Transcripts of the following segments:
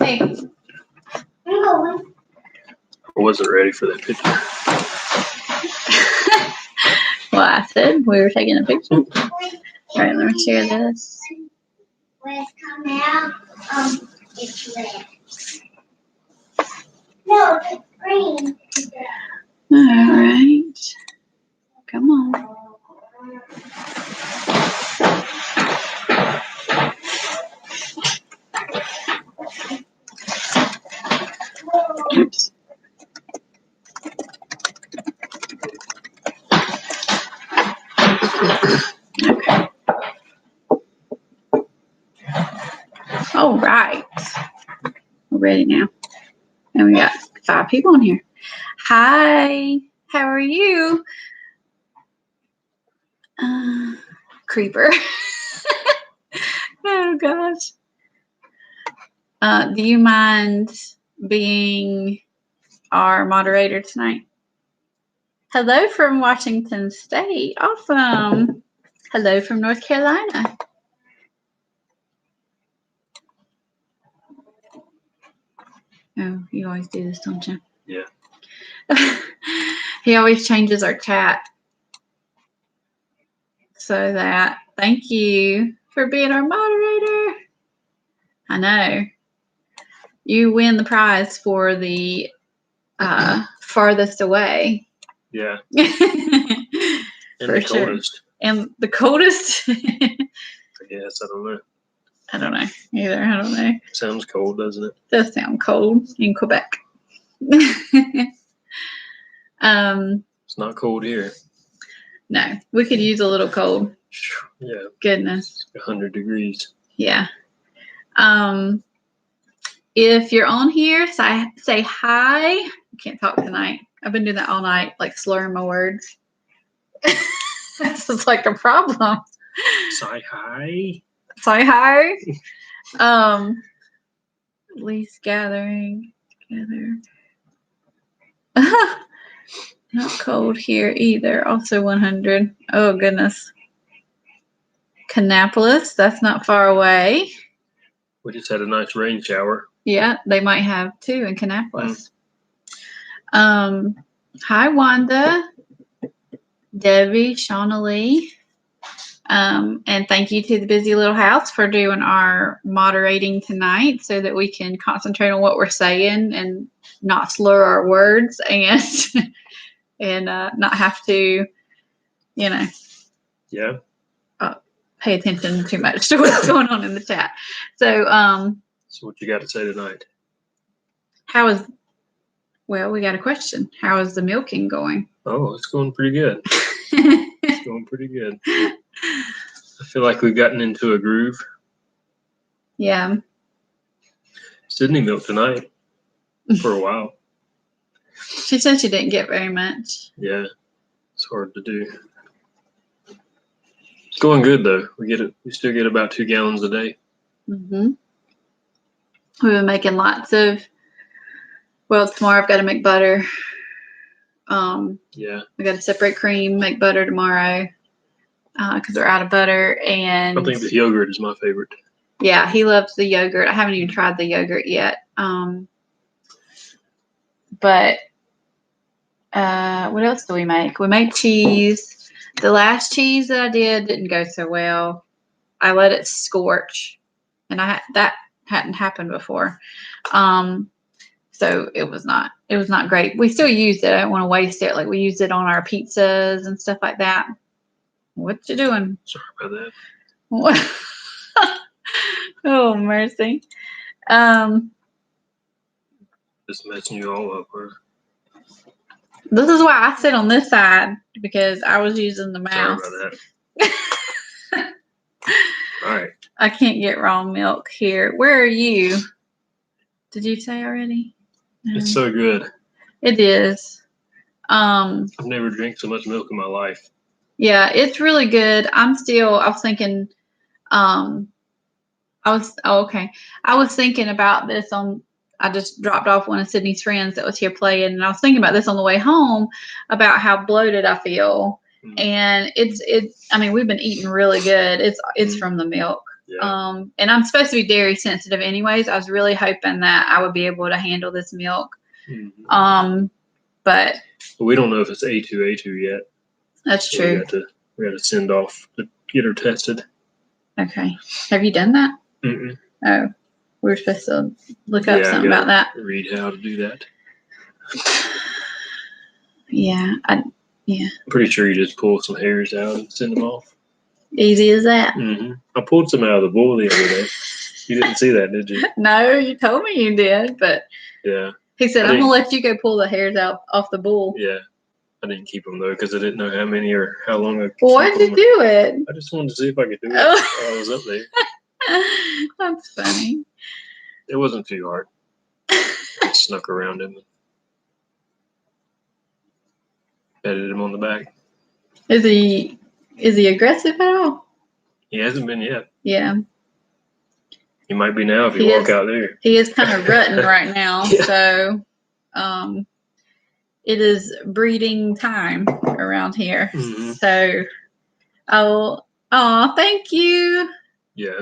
Hey. I'm going. I wasn't ready for that picture. Well, I said we were taking a picture. All right, let me share this. When it's coming out, it's red. No, it's green. All right. Come on. Oops. Okay. All right. We're ready now. And we got 5 people in here. Hi. How are you? Creeper. Oh, gosh. Do you mind being our moderator tonight? Hello from Washington State. Awesome. Hello from North Carolina. Oh, you always do this, don't you? Yeah. He always changes our chat. So that, thank you for being our moderator. I know. You win the prize for the farthest away. Yeah. And For the sure. coldest. And the coldest? I guess. I don't know. I don't know either. I don't know. Sounds cold, doesn't it? Does sound cold in Quebec. It's not cold here. No, we could use a little cold. Yeah. Goodness. 100 degrees. Yeah. If you're on here, say hi. I can't talk tonight. I've been doing that all night, like slurring my words. This is like a problem. Say hi. Say hi. Least gathering together. Not cold here either. Also 100. Oh goodness. Kannapolis, that's not far away. We just had a nice rain shower. Yeah, they might have too in Kannapolis. Hi Wanda, Debbie, Shauna Lee. And thank you to the Busy Little House for doing our moderating tonight so that we can concentrate on what we're saying and not slur our words and and not have to, Yeah. pay attention too much to what's going on in the chat. So, So what you got to say tonight? Well, we got a question. How is the milking going? Oh, it's going pretty good. It's going pretty good. I feel like we've gotten into a groove. Yeah. Sydney milked tonight for a while. She said she didn't get very much. Yeah, it's hard to do. It's going good though. We still get about 2 gallons a day. Mm-hmm. We've been making lots of. Well, tomorrow I've got to make butter. Yeah. We got to separate cream, make butter tomorrow because we're out of butter. And I think the yogurt is my favorite. Yeah, he loves the yogurt. I haven't even tried the yogurt yet. But what else do we make? We make cheese. The last cheese that I did didn't go so well. I let it scorch, and that hadn't happened before. So it was not great. We still used it. I don't want to waste it. Like we used it on our pizzas and stuff like that. What you doing? Sorry about that. What? Oh mercy. Just messing you all up, or This is why I sit on this side because I was using the mouse. sorry about that. All right. I can't get raw milk here. Where are you? Did you say already? No. It's so good. It is. I've never drank so much milk in my life. Yeah, it's really good. I was thinking, I was thinking about this I just dropped off one of Sydney's friends that was here playing, and I was thinking about this on the way home about how bloated I feel. And I mean, we've been eating really good. It's from the milk. Yeah. And I'm supposed to be dairy sensitive anyways. I was really hoping that I would be able to handle this milk. Mhm. But We don't know if it's A2 yet. that's So true. we got to send off to get her tested. Okay. Have you done that? Mm-mm. Oh, we were supposed to look up Yeah, I something about that. gotta read how to do that. Yeah. I'm pretty sure you just pull some hairs out and send them off. Easy as that. I pulled some out of the bull the other day. You didn't see that, did you? No, you told me you did, but Yeah. he said, I I'm going to didn't- let you go pull the hairs out off the bull. Yeah. I didn't keep them though because I didn't know how many or how long I could Well, keep why'd you them. do it? I just wanted to see if I could do it Oh. while I was up there. That's funny. It wasn't too hard. I snuck around him and petted him on the back. Is he aggressive at all? He hasn't been yet. Yeah. He might be now if you He walk is- out there. He is kind of rutting right now. Yeah. So it is breeding time around here. Mhm. So thank you. Yeah.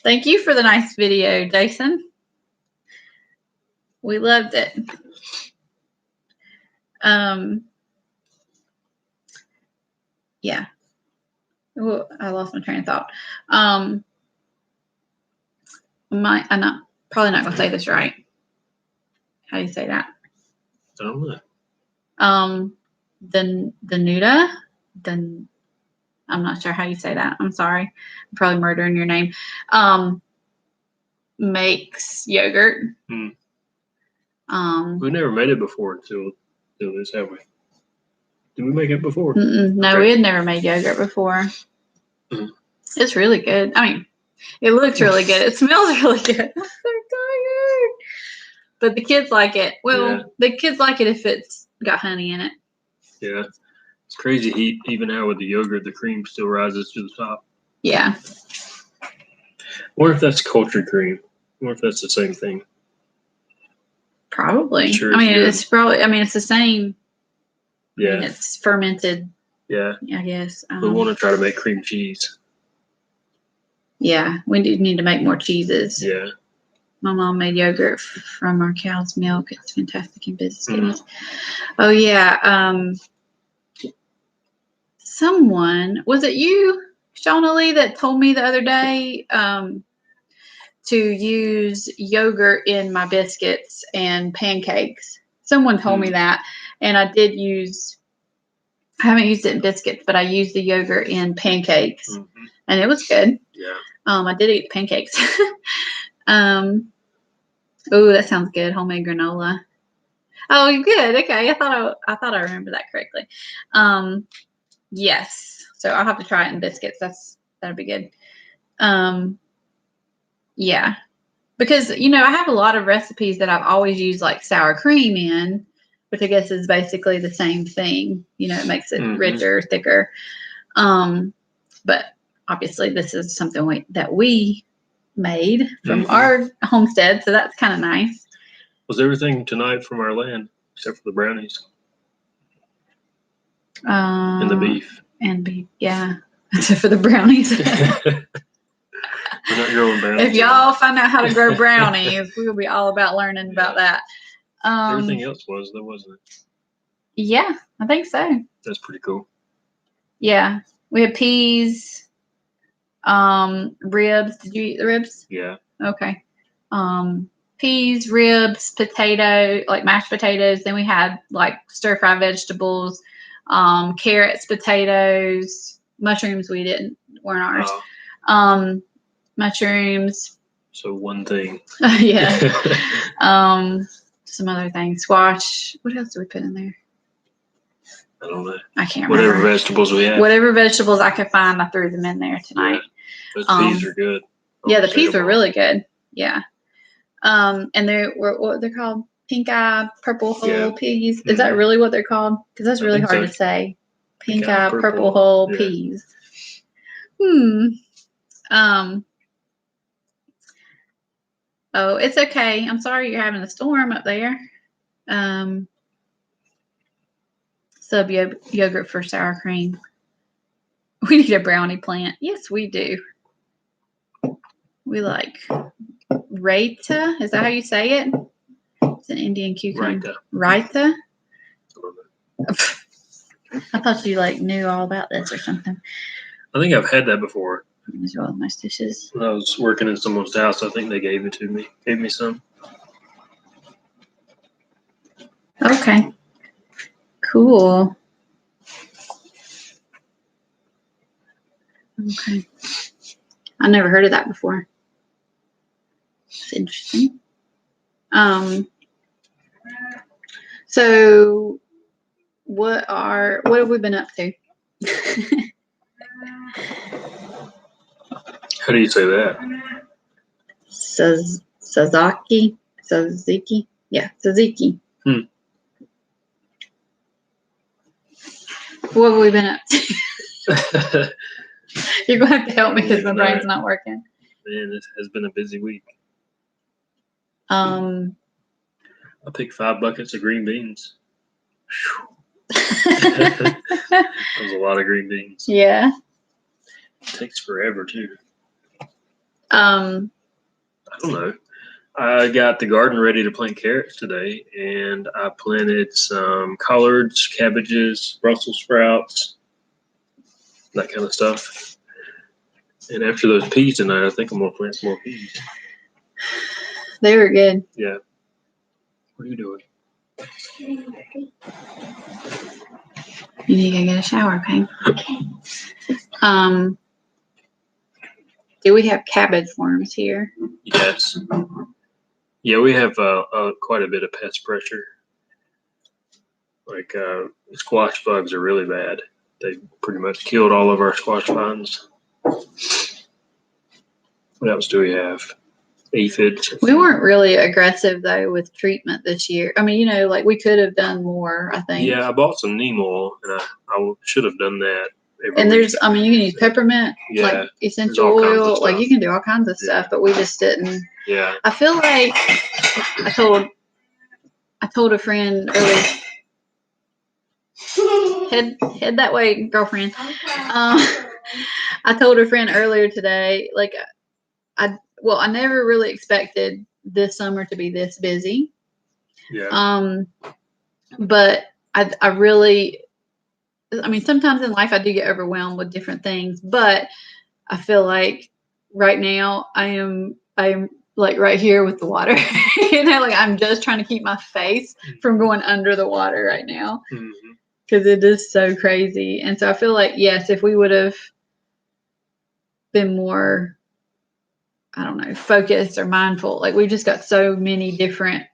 Thank you for the nice video, Jason. We loved it. Yeah. Well, I lost my train of thought. I'm probably not gonna say this right. How do you say that? I don't know. The Nuda, I'm not sure how you say that. I'm sorry. I'm probably murdering your name. Makes yogurt. We never made it before until this, have we? Did we make it before? No, Okay. we had never made yogurt before. Mhm. It's really good. I mean, it looks really good. It smells really good. I'm so tired. But the kids like it. Well, Yeah. the kids like it if it's got honey in it. Yeah. It's crazy heat. Even now with the yogurt, the cream still rises to the top. Yeah. I wonder if that's cultured cream. I wonder if that's the same thing. Probably. Sure I mean, is good. it's the same. I mean, Yeah. it's fermented, Yeah. I guess. We want to try to make cream cheese. Yeah, we do need to make more cheeses. Yeah. My mom made yogurt from our cow's milk. It's fantastic in biscuits. Oh yeah. Someone, was it you, Shauna Lee, that told me the other day to use yogurt in my biscuits and pancakes? Someone told me that, and I haven't used it in biscuits, but I used the yogurt in pancakes, and it was good. Yeah. I did eat pancakes. Oh, that sounds good. Homemade granola. Oh, good. Okay, I thought I remembered that correctly. Yes. So I'll have to try it in biscuits. That'll be good. Yeah, because I have a lot of recipes that I've always used like sour cream in, which I guess is basically the same thing. It makes it richer, thicker. But obviously this is something that we made from our homestead, so that's kind of nice. Was everything tonight from our land except for the brownies and the beef? And beef, yeah. Except for the brownies. We're not growing brownies. If y'all find out how to grow brownies, we'll be all about learning about that. Everything else was, though, wasn't it? Yeah, I think so. That's pretty cool. Yeah. We had peas, ribs. Did you eat the ribs? Yeah. Okay. Peas, ribs, potato, like mashed potatoes. Then we had like stir fry vegetables, carrots, potatoes, mushrooms. Weren't ours. Mushrooms. So one thing. Yeah. Some other things. Squash. What else do we put in there? I don't know. I can't remember. Whatever vegetables we had. Whatever vegetables I could find, I threw them in there tonight. Yeah. Those peas are good. Yeah, the peas were really good. Yeah. And what were they called? Pink eye, purple hole peas. Is that really what they're called? Because that's really hard to say. Pink eye, purple hole peas. Oh, it's okay. I'm sorry you're having a storm up there. Sub yogurt for sour cream. We need a brownie plant. Yes, we do. We like raita. Is that how you say it? It's an Indian cucumber. Raita. I thought you like knew all about this or something. I think I've had that before. As well as my dishes. When I was working in someone's house, I think they gave it to me. Gave me some. Okay. Cool. Okay. I never heard of that before. It's interesting. So what have we been up to? How do you say that? Sazaki? Yeah, Saziki. What have we been up to? You're going to have to help me because my brain's not working. Man, this has been a busy week. I picked 5 buckets of green beans. That was a lot of green beans. Yeah. It takes forever too. I don't know. I got the garden ready to plant carrots today, and I planted some collards, cabbages, Brussels sprouts, that kind of stuff. And after those peas tonight, I think I'm gonna plant some more peas. They were good. Yeah. What are you doing? You need to go get a shower, okay? Do we have cabbage worms here? Yes. Yeah, we have quite a bit of pest pressure. Like squash bugs are really bad. They pretty much killed all of our squash vines. What else do we have? Aphids. We weren't really aggressive though with treatment this year. I mean, like we could have done more, I think. Yeah, I bought some neem oil, and I should have done that. And there's, I mean, you can use peppermint, like essential oil, like you can do all kinds of stuff, but we just didn't. Yeah. I feel like I told a friend earlier. Head that way, girlfriend. I told a friend earlier today, like I never really expected this summer to be this busy. Yeah. But I really, I mean, sometimes in life I do get overwhelmed with different things, but I feel like right now I am like right here with the water. Like I'm just trying to keep my face from going under the water right now. Mm-hmm. Because it is so crazy. And so I feel like, yes, if we would have been more, I don't know, focused or mindful, like we've just got so many different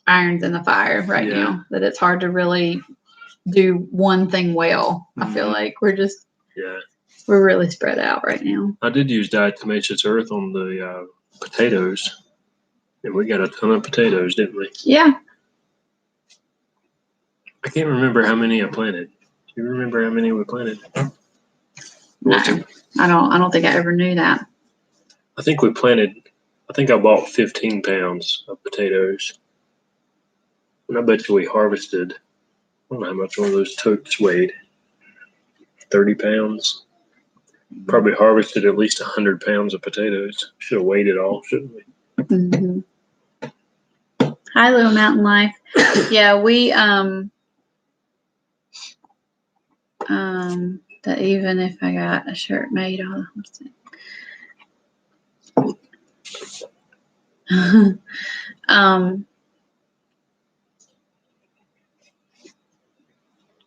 irons in the fire right now that it's hard to really do one thing well. I feel like we're really spread out right now. I did use diatomaceous earth on the potatoes, and we got a ton of potatoes, didn't we? Yeah. I can't remember how many I planted. Do you remember how many we planted? No, I don't think I ever knew that. I think I bought 15 pounds of potatoes. And I bet you we harvested, I don't know how much one of those totes weighed. 30 pounds. Probably harvested at least 100 pounds of potatoes. Should have weighed it all, shouldn't we? Mm-hmm. Hi, Little Mountain Life. Yeah, we that even if I got a shirt made,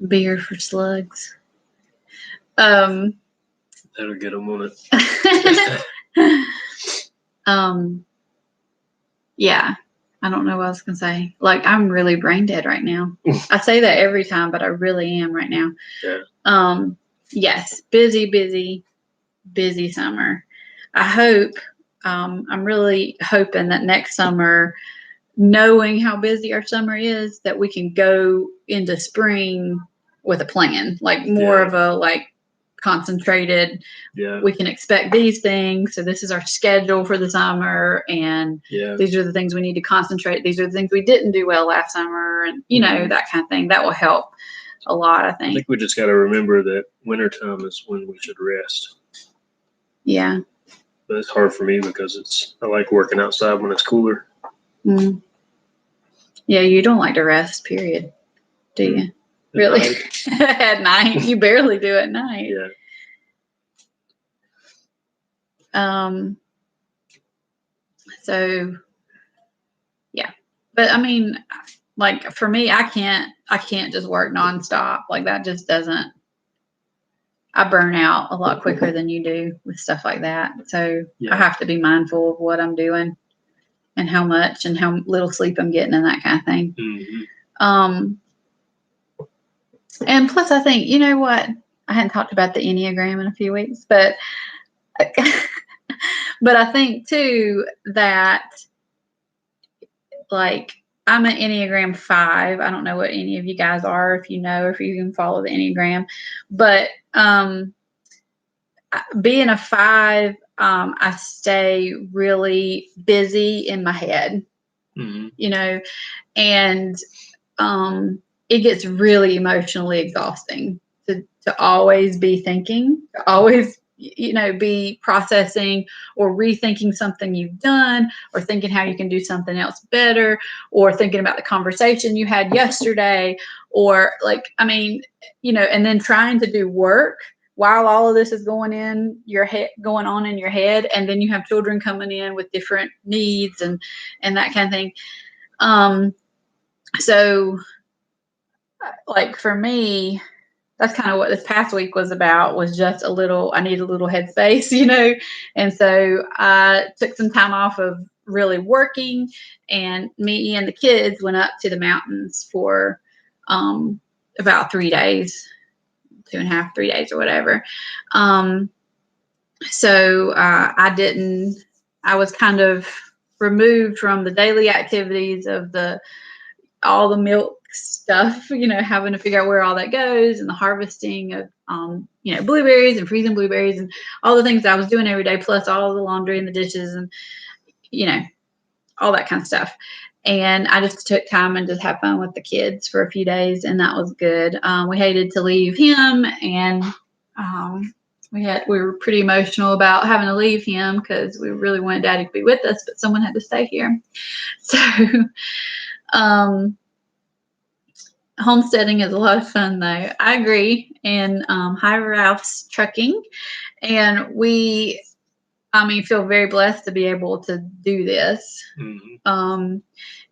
beer for slugs. That'll get them on it. Yeah. I don't know what I was gonna say. Like I'm really brain dead right now. I say that every time, but I really am right now. Yeah. Yes, busy summer. I hope. I'm really hoping that next summer, knowing how busy our summer is, that we can go into spring with a plan, like more of a concentrated. Yeah. We can expect these things. So this is our schedule for the summer, and these are the things we need to concentrate. These are the things we didn't do well last summer, and that kind of thing. That will help a lot, I think. I think we just got to remember that wintertime is when we should rest. Yeah. But it's hard for me because I like working outside when it's cooler. Mm. Yeah, you don't like to rest, period. Do you? At Really? night. At night? You barely do at night. Yeah. So yeah. But I mean, like for me, I can't just work nonstop. Like that just doesn't, I burn out a lot quicker than you do with stuff like that. So Yeah. I have to be mindful of what I'm doing and how much and how little sleep I'm getting and that kind of thing. Mm-hmm. And plus I think, you know what? I hadn't talked about the Enneagram in a few weeks, but but I think too that like I'm an Enneagram 5. I don't know what any of you guys are, if you know, if you can follow the Enneagram, but being a 5, I stay really busy in my head, Mm-hmm. you know, and it gets really emotionally exhausting to always be thinking, to always, you know, be processing or rethinking something you've done or thinking how you can do something else better or thinking about the conversation you had yesterday or like, I mean, you know, and then trying to do work while all of this is going on in your head, and then you have children coming in with different needs and that kind of thing. So like for me, that's kind of what this past week was about, was just I need a little headspace, you know? And so I took some time off of really working, and me and the kids went up to the mountains for about 3 days, 2.5, 3 days or whatever. So I was kind of removed from the daily activities of all the milk stuff, you know, having to figure out where all that goes and the harvesting of, you know, blueberries and freezing blueberries and all the things that I was doing every day, plus all the laundry and the dishes and, you know, all that kind of stuff. And I just took time and just had fun with the kids for a few days, and that was good. We hated to leave him, and we were pretty emotional about having to leave him because we really wanted Daddy to be with us, but someone had to stay here. So, homesteading is a lot of fun, though. I agree. And hi, Ralph's Trucking, and we, I mean, feel very blessed to be able to do this. Mm-hmm.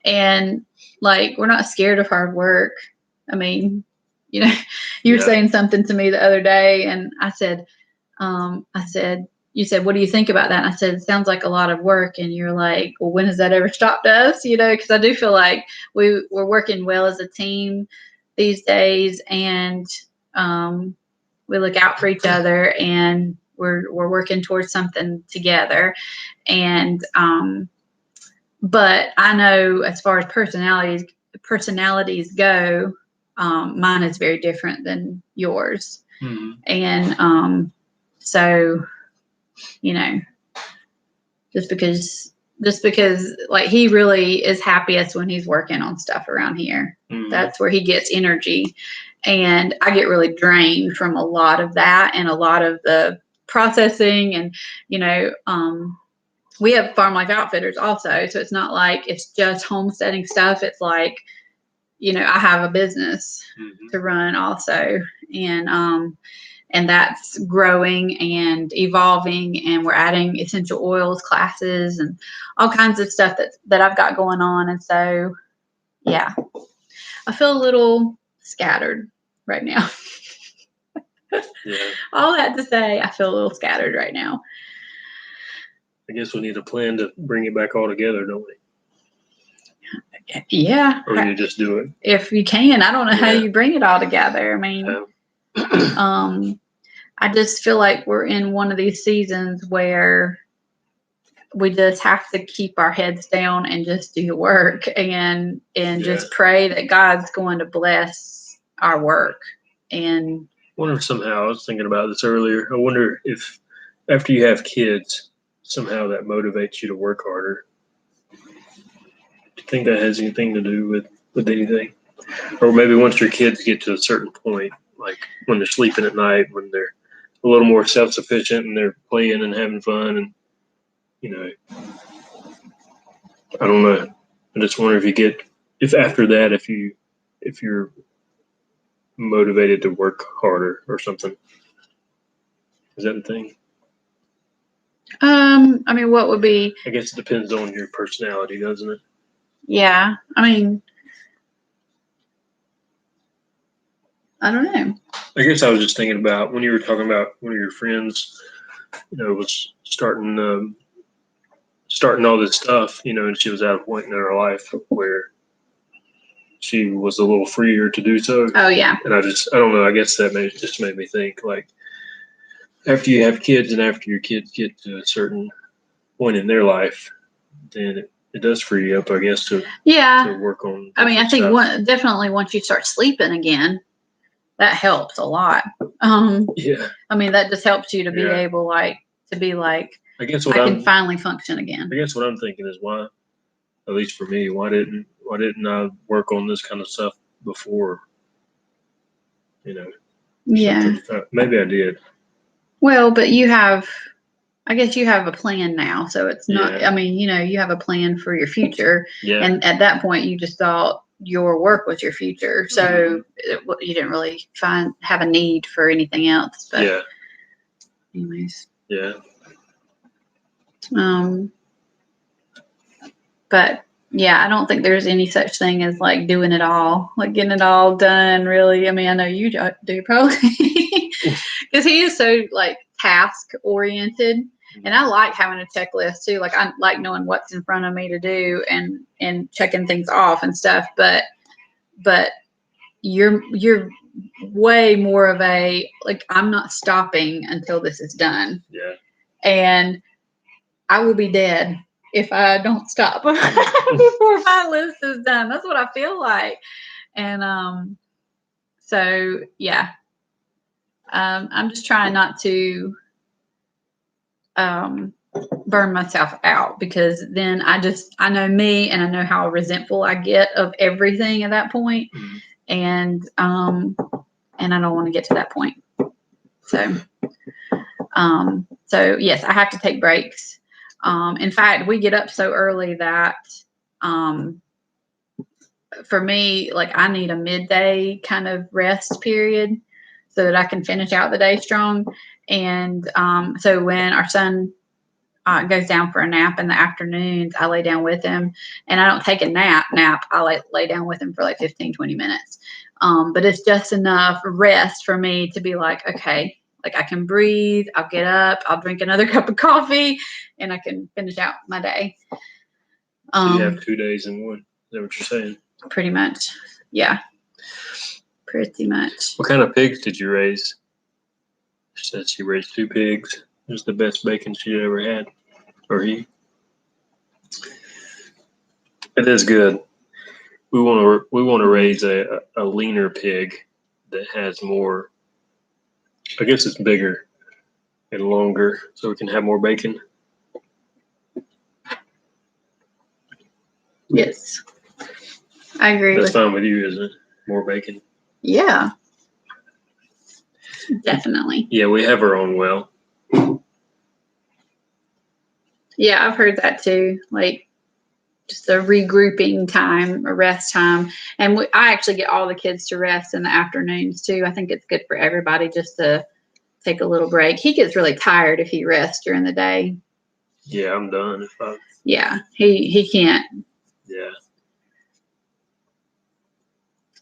And like, we're not scared of hard work. I mean, you know, you were saying something to me the other day, and I said, you said, what do you think about that? And I said, it sounds like a lot of work. And you're like, well, when has that ever stopped us? You know, because I do feel like we're working well as a team these days, and we look out for each other, and we're working towards something together. And but I know as far as personalities go, mine is very different than yours. Mm-hmm. And so, you know, just because like he really is happiest when he's working on stuff around here. Mm-hmm. That's where he gets energy. And I get really drained from a lot of that and a lot of the processing. And, you know, we have Farm Life Outfitters also. So it's not like it's just homesteading stuff. It's like, you know, I have a business to run also. And that's growing and evolving, and we're adding essential oils classes and all kinds of stuff that I've got going on. And so, yeah, I feel a little scattered right now. Yeah. All that to say, I feel a little scattered right now. I guess we need a plan to bring it back all together, don't we? Yeah. Or you just do it. If you can. I don't know how you bring it all together. I mean, I just feel like we're in one of these seasons where we just have to keep our heads down and just do the work and just pray that God's going to bless our work. And I wonder if somehow, I was thinking about this earlier, I wonder if after you have kids, somehow that motivates you to work harder. Do you think that has anything to do with anything? Or maybe once your kids get to a certain point, like when they're sleeping at night, when they're a little more self-sufficient and they're playing and having fun, and you know, I don't know. I just wonder if after that, if you're motivated to work harder or something. Is that a thing? I mean, what would be? I guess it depends on your personality, doesn't it? Yeah. I mean, I don't know. I guess I was just thinking about when you were talking about one of your friends, was starting all this stuff, and she was at a point in her life where she was a little freer to do so. Oh yeah. And I don't know. I guess that just made me think, like, after you have kids and after your kids get to a certain point in their life, then it does free you up, I guess, to work on. I mean, I think stuff. definitely once you start sleeping again, that helps a lot. Yeah. I mean, that just helps you to be able to be like, I guess I can finally function again. I guess what I'm thinking is why, at least for me, why didn't I work on this kind of stuff before? Yeah. Maybe I did. Well, but I guess you have a plan now, so it's not. I mean, you have a plan for your future, and at that point, you just thought your work was your future, so you didn't really have a need for anything else. But anyways, but yeah, I don't think there's any such thing as like doing it all, like getting it all done. Really, I mean, I know you do probably, because he is so like task oriented. And I like having a checklist too. Like I like knowing what's in front of me to do and checking things off and stuff. But you're way more of a, like, I'm not stopping until this is done. Yeah. And I will be dead if I don't stop before my list is done. That's what I feel like. And so yeah. I'm just trying not to burn myself out, because then I know me, and I know how resentful I get of everything at that point. And I don't want to get to that point. So yes, I have to take breaks. In fact, we get up so early that for me, like, I need a midday kind of rest period so that I can finish out the day strong. And so when our son goes down for a nap in the afternoons, I lay down with him, and I don't take a nap. I lay down with him for like 15, 20 minutes. But it's just enough rest for me to be like, okay, like I can breathe. I'll get up, I'll drink another cup of coffee, and I can finish out my day. So you have 2 days in one. Is that what you're saying? Pretty much. Yeah. Pretty much. What kind of pigs did you raise? She said she raised 2 pigs. It was the best bacon she ever had. Or he. It is good. We want to raise a leaner pig that has more. I guess it's bigger and longer, so we can have more bacon. Yes, I agree. That's fine with you, isn't it? More bacon. Yeah, definitely. Yeah, we have our own well. Yeah, I've heard that too. Like, just a regrouping time, a rest time. And I actually get all the kids to rest in the afternoons too. I think it's good for everybody just to take a little break. He gets really tired if he rests during the day. Yeah, I'm done. Yeah, he can't. Yeah.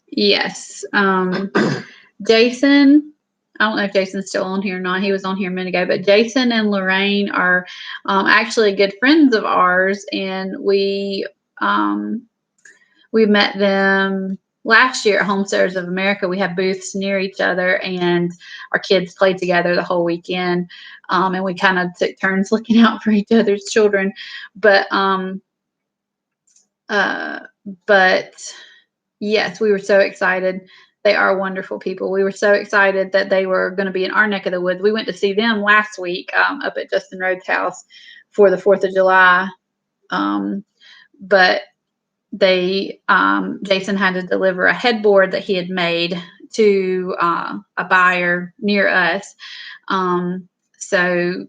Yes. Jason, I don't know if Jason's still on here or not. He was on here a minute ago, but Jason and Lorraine are actually good friends of ours, and we met them last year at Homesteaders of America. We have booths near each other, and our kids played together the whole weekend, and we kind of took turns looking out for each other's children. But yes, we were so excited. They are wonderful people. We were so excited that they were going to be in our neck of the woods. We went to see them last week up at Justin Rhodes' house for the 4th of July. But Jason had to deliver a headboard that he had made to a buyer near us. So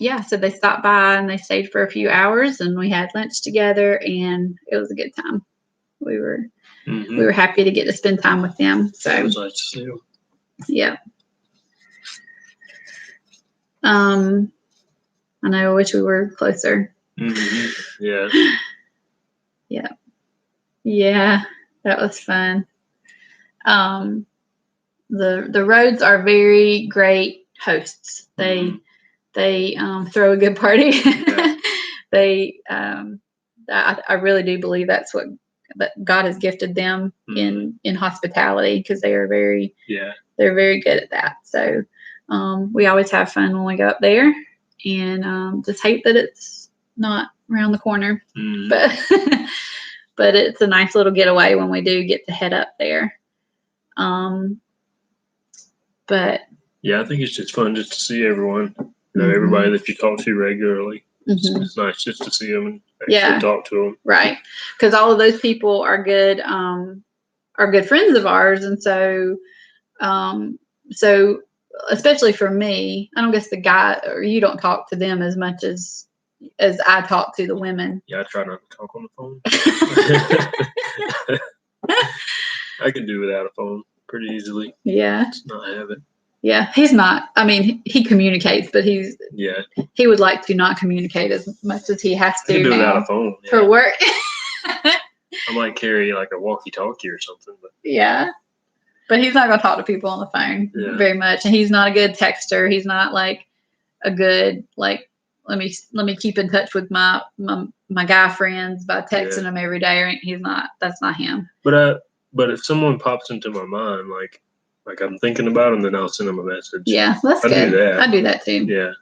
yeah, so they stopped by and they stayed for a few hours, and we had lunch together, and it was a good time. We were happy to get to spend time with them. That So was nice to see them. yeah. I know. I wish we were closer. Yeah. Yeah, that was fun. The Rhodes are very great hosts. They throw a good party. Yeah. They I really do believe that's what that God has gifted them in hospitality, because they are very they're very good at that. So we always have fun when we go up there, and just hate that it's not around the corner, but but it's a nice little getaway when we do get to head up there. But yeah, I think it's just fun just to see everyone, everybody that you talk to regularly. It's nice just to see them and actually talk to them. Right, because all of those people are good friends of ours, and so especially for me, I don't guess the guy or you don't talk to them as much as I talk to the women. Yeah, I try not to talk on the phone. I can do without a phone pretty easily. Yeah. Just not have it. Yeah, he's not. I mean, he communicates, but he would like to not communicate as much as he has to I can do now without a phone for work. I might carry like a walkie-talkie or something, but but he's not going to talk to people on the phone very much, and he's not a good texter. He's not like a good let me keep in touch with my guy friends by texting them every day. He's not. That's not him. But if someone pops into my mind, like I'm thinking about them, then I'll send them a message. Yeah, that's good. I do that. I do that too. Yeah,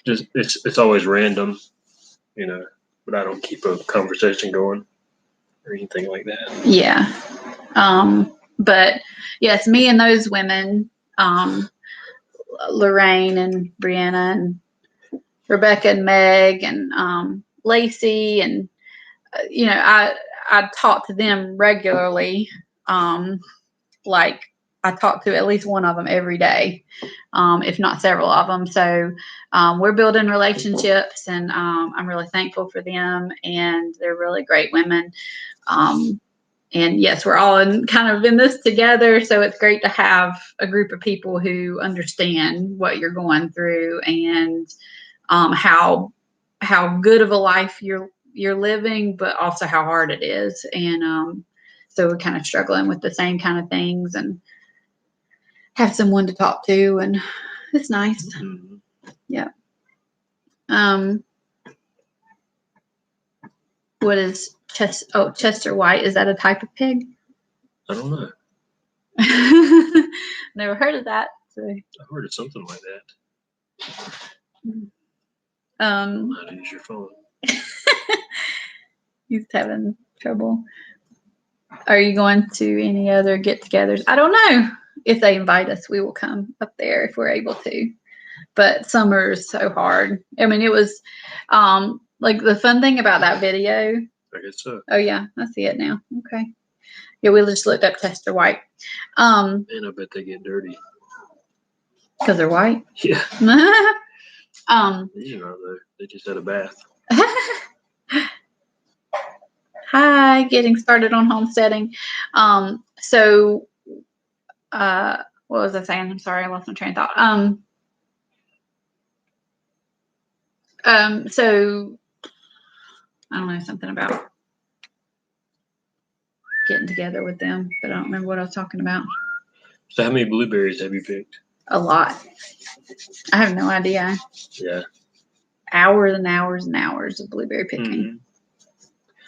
just it's always random, but I don't keep a conversation going or anything like that. Yeah. But yes, me and those women, Lorraine and Brianna and Rebecca and Meg and Lacey, and I talk to them regularly. Like I talk to at least one of them every day, if not several of them. So we're building relationships, and I'm really thankful for them, and they're really great women. And yes, we're all kind of in this together. So it's great to have a group of people who understand what you're going through, and how good of a life you're living, but also how hard it is. And so we're kind of struggling with the same kind of things, and have someone to talk to, and it's nice. Yeah. What is Chester White? Is that a type of pig? I don't know. Never heard of that. So. I've heard of something like that. How to use your phone. He's having trouble. Are you going to any other get-togethers? I don't know. If they invite us, we will come up there if we're able to. But summer is so hard. I mean, it was like the fun thing about that video. I guess so. Oh yeah, I see it now. Okay. Yeah, we just looked up Chester White. And I bet they get dirty. Because they're white? Yeah. They just had a bath. Hi, getting started on homesteading. So what was I saying? I'm sorry, I lost my train of thought. So I don't know, something about getting together with them, but I don't remember what I was talking about. So how many blueberries have you picked? A lot. I have no idea. Yeah. Hours and hours and hours of blueberry picking.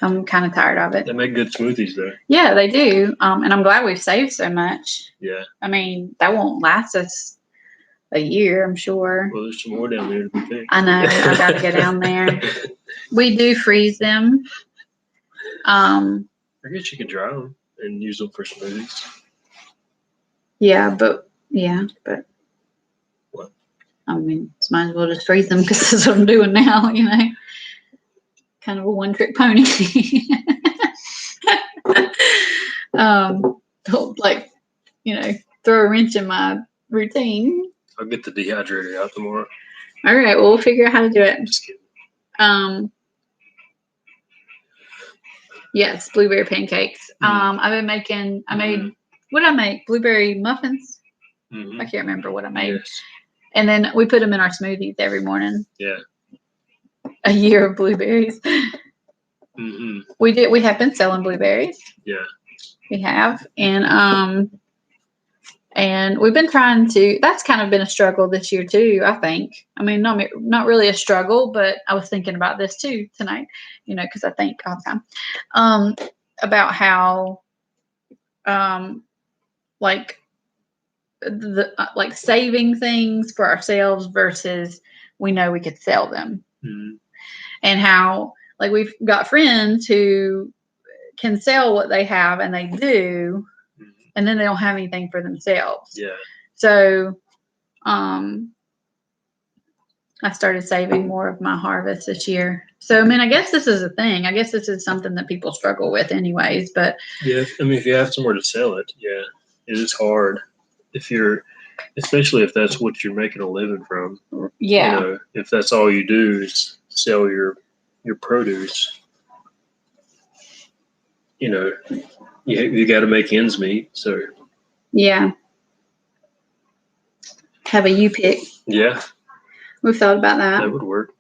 I'm kind of tired of it. They make good smoothies though. Yeah, they do. And I'm glad we've saved so much. Yeah. I mean, that won't last us a year, I'm sure. Well, there's some more down there to be picked. I know. I got to go down there. We do freeze them. I guess you can dry them and use them for smoothies. But what? I mean, might as well just freeze them, because that's what I'm doing now. Kind of a one-trick pony. Throw a wrench in my routine. I'll get the dehydrator out tomorrow. All right, well, we'll figure out how to do it. Just kidding. Yes, blueberry pancakes. Mm. I've been making. I made. What did I make? Blueberry muffins. Mm-hmm. I can't remember what I made. Yes. And then we put them in our smoothies every morning. Yeah. A year of blueberries. Mm-hmm. We have been selling blueberries. Yeah. We have, and we've been trying to. That's kind of been a struggle this year too. I think. I mean, not really a struggle, but I was thinking about this too tonight. Because I think all the time about how, like like saving things for ourselves versus we know we could sell them, and how like we've got friends who can sell what they have and they do, and then they don't have anything for themselves. Yeah. So I started saving more of my harvest this year. So I mean, I guess this is a thing. I guess this is something that people struggle with anyways, but Yeah, I mean, if you have somewhere to sell it, yeah, it is hard. Especially if that's what you're making a living from. yeah. If that's all you do is sell your produce, you got to make ends meet. So Yeah. Have a U pick. yeah, We've thought about that. that would work.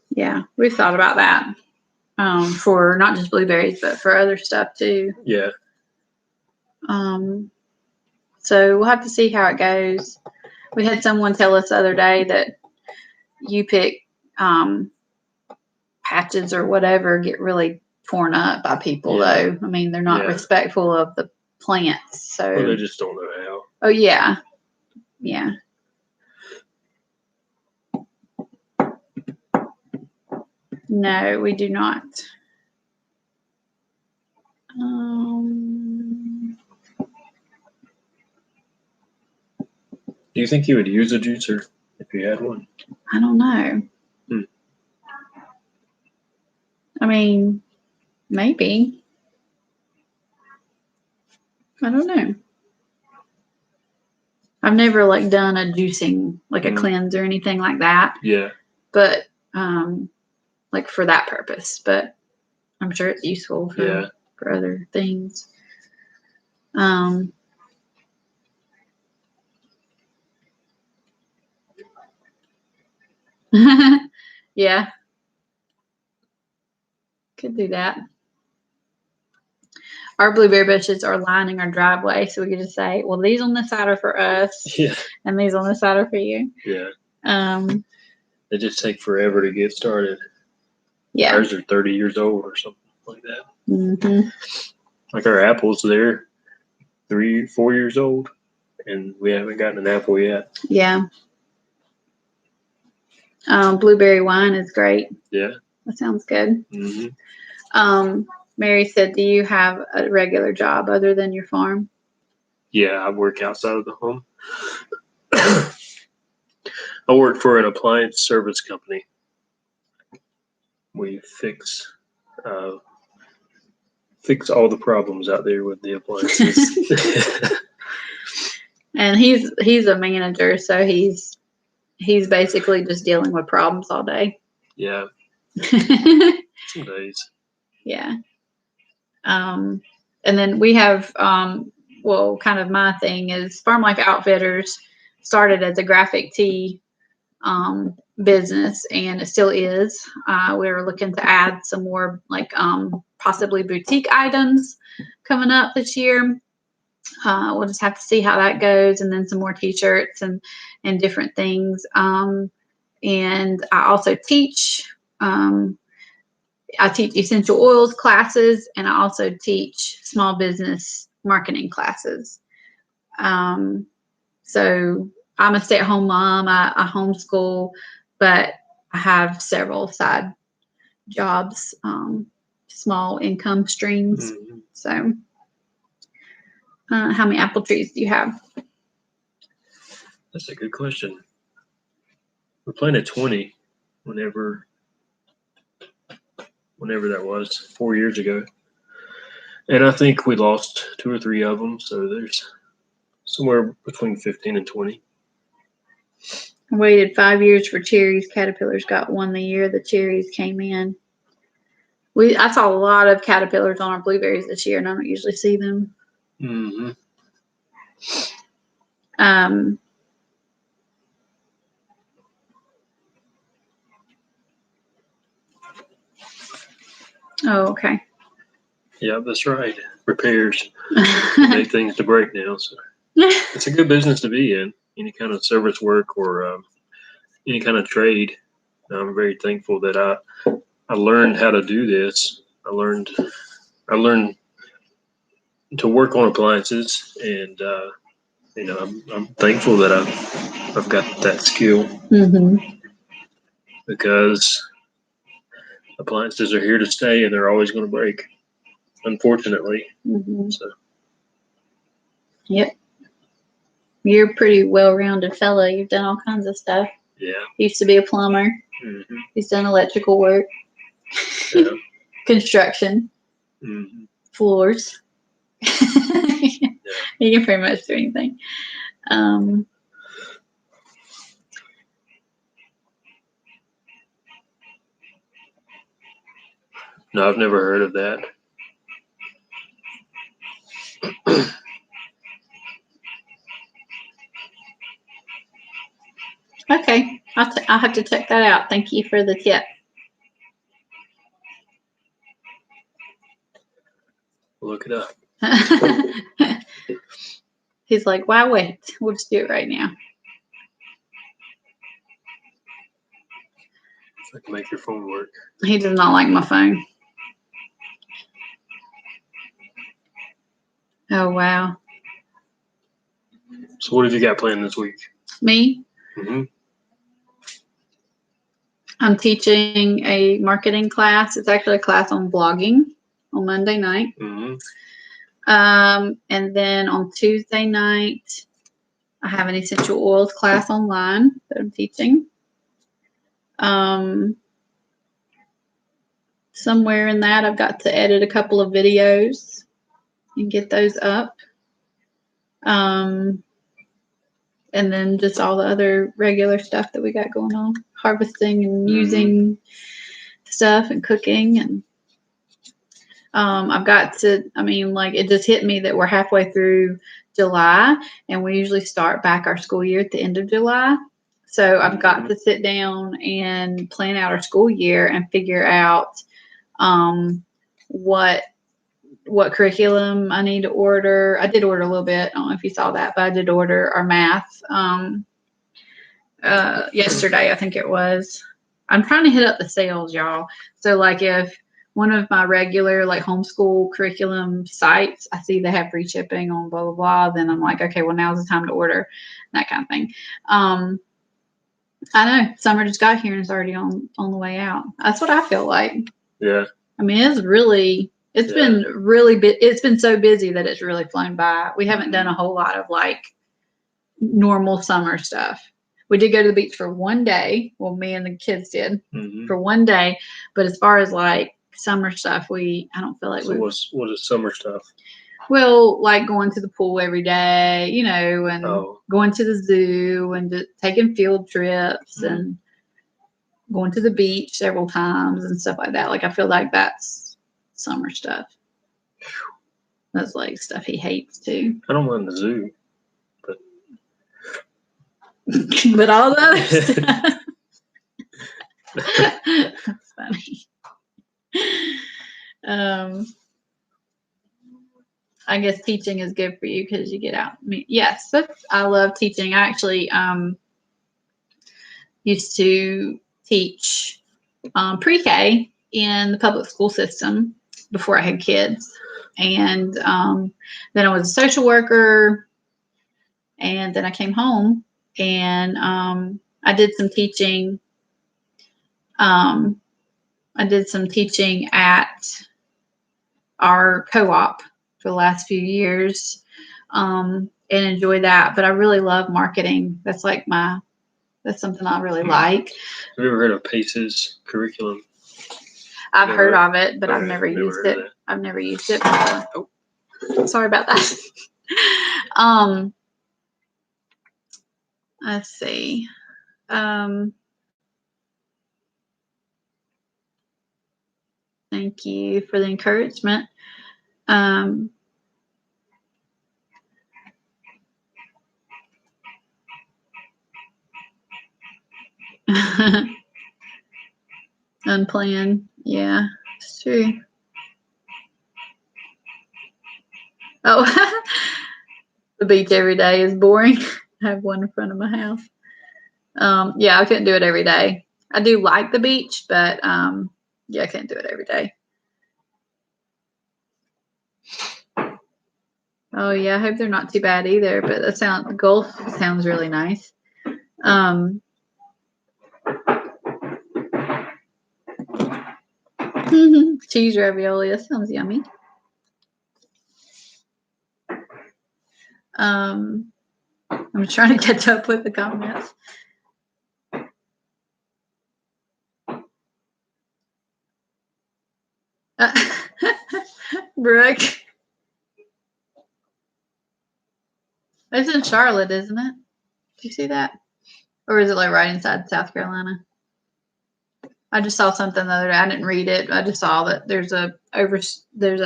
Yeah, we've thought about that for not just blueberries, but for other stuff too. Yeah. So we'll have to see how it goes. We had someone tell us the other day that you pick patches or whatever get really torn up by people, Yeah. though. I mean, they're not Yeah. respectful of the plants. So, Well, they just don't know how. oh yeah, yeah. No, we do not. Do you think you would use a juicer if you had one? I don't know. I mean, maybe. I don't know. I've never like done a juicing, like a cleanse or anything like that. Yeah. But like for that purpose. But I'm sure it's useful for other things. Yeah. Could do that. Our blueberry bushes are lining our driveway, so we could just say, well, these on this side are for us. Yeah. And these on this side are for you. Yeah. They just take forever to get started. Yeah. Ours are 30 years old or something like that. Mm-hmm. Like our apples, they're 3-4 years old, and we haven't gotten an apple yet. Yeah. Blueberry wine is great. Yeah. That sounds good. Mm-hmm. Mary said, do you have a regular job other than your farm? Yeah, I work outside of the home. I work for an appliance service company. We fix all the problems out there with the appliances. And he's a manager, so he's basically just dealing with problems all day. Yeah. Some days. Yeah. And then we have kind of my thing is Farm Life Outfitters started as a graphic tee business, and it still is. We're looking to add some more like possibly boutique items coming up this year. We'll just have to see how that goes, and then some more t-shirts and different things. And I also teach. I teach essential oils classes, and I also teach small business marketing classes. So I'm a stay-at-home mom. I homeschool, but I have several side jobs, small income streams. Mm-hmm. So how many apple trees do you have? That's a good question. We planted 20 whenever that was 4 years ago. And I think we lost 2 or 3 of them. So there's somewhere between 15 and 20. I waited 5 years for cherries. Caterpillars got one the year the cherries came in. I saw a lot of caterpillars on our blueberries this year, and I don't usually see them. Mm-hmm. Oh, okay. Yeah, that's right. Repairs. Big things to break now. So it's a good business to be in. Any kind of service work or any kind of trade. I'm very thankful that I learned how to do this. I learned to work on appliances, and I'm thankful that I've got that skill because appliances are here to stay, and they're always going to break, unfortunately. So. Yep. You're a pretty well-rounded fellow. You've done all kinds of stuff. Yeah. Used to be a plumber. He's done electrical work. Yeah. Construction. Floors. You can pretty much do anything. No, I've never heard of that. Okay. I'll have to check that out. Thank you for the tip. Look it up. He's like, why wait? We'll just do it right now. If I can make your phone work. He does not like my phone. Oh, wow. So what have you got planned this week? Me? Mm-hmm. I'm teaching a marketing class. It's actually a class on blogging on Monday night. Mm-hmm. And then on Tuesday night, I have an essential oils class online that I'm teaching. Somewhere in that, I've got to edit a couple of videos and get those up. And then just all the other regular stuff that we got going on, harvesting and using stuff and cooking. And I've got to, it just hit me that we're halfway through July, and we usually start back our school year at the end of July. So I've got to sit down and plan out our school year and figure out what curriculum I need to order. I did order a little bit. I don't know if you saw that, but I did order our math yesterday, I think it was. I'm trying to hit up the sales, y'all. So like if one of my regular like homeschool curriculum sites, I see they have free shipping on blah, blah, blah, then I'm like, okay, well, now's the time to order, that kind of thing. I know summer just got here and it's already on the way out. That's what I feel like. Yeah. I mean, it's been really it's been so busy that it's really flown by. We haven't done a whole lot of like normal summer stuff. We did go to the beach for one day. Well, me and the kids did for one day. But as far as like summer stuff, I don't feel like what is summer stuff? Well, like going to the pool every day, and going to the zoo and just taking field trips and going to the beach several times and stuff like that. Like, I feel like that's summer stuff. That's like stuff he hates too. I don't mind the zoo, but but all the other stuff. That's funny. I guess teaching is good for you because you get out. Yes, I love teaching. I actually used to teach pre-K in the public school system before I had kids. And then I was a social worker. And then I came home and I did some teaching. I did some teaching at our co-op for the last few years and enjoy that. But I really love marketing. That's something I really like. Have you ever heard of PACE's curriculum? I've heard of it, but I've never used it. I've never used it before. Oh, sorry about that. let's see. Thank you for the encouragement. Unplanned. Yeah, it's true. Oh, the beach every day is boring. I have one in front of my house. Yeah, I couldn't do it every day. I do like the beach, but yeah, I can't do it every day. Oh yeah, I hope they're not too bad either. But the golf sounds really nice. Cheese ravioli. That sounds yummy. I'm trying to catch up with the comments. Brooke. It's in Charlotte, isn't it? Did you see that? Or is it like right inside South Carolina? I just saw something the other day. I didn't read it. I just saw that there's an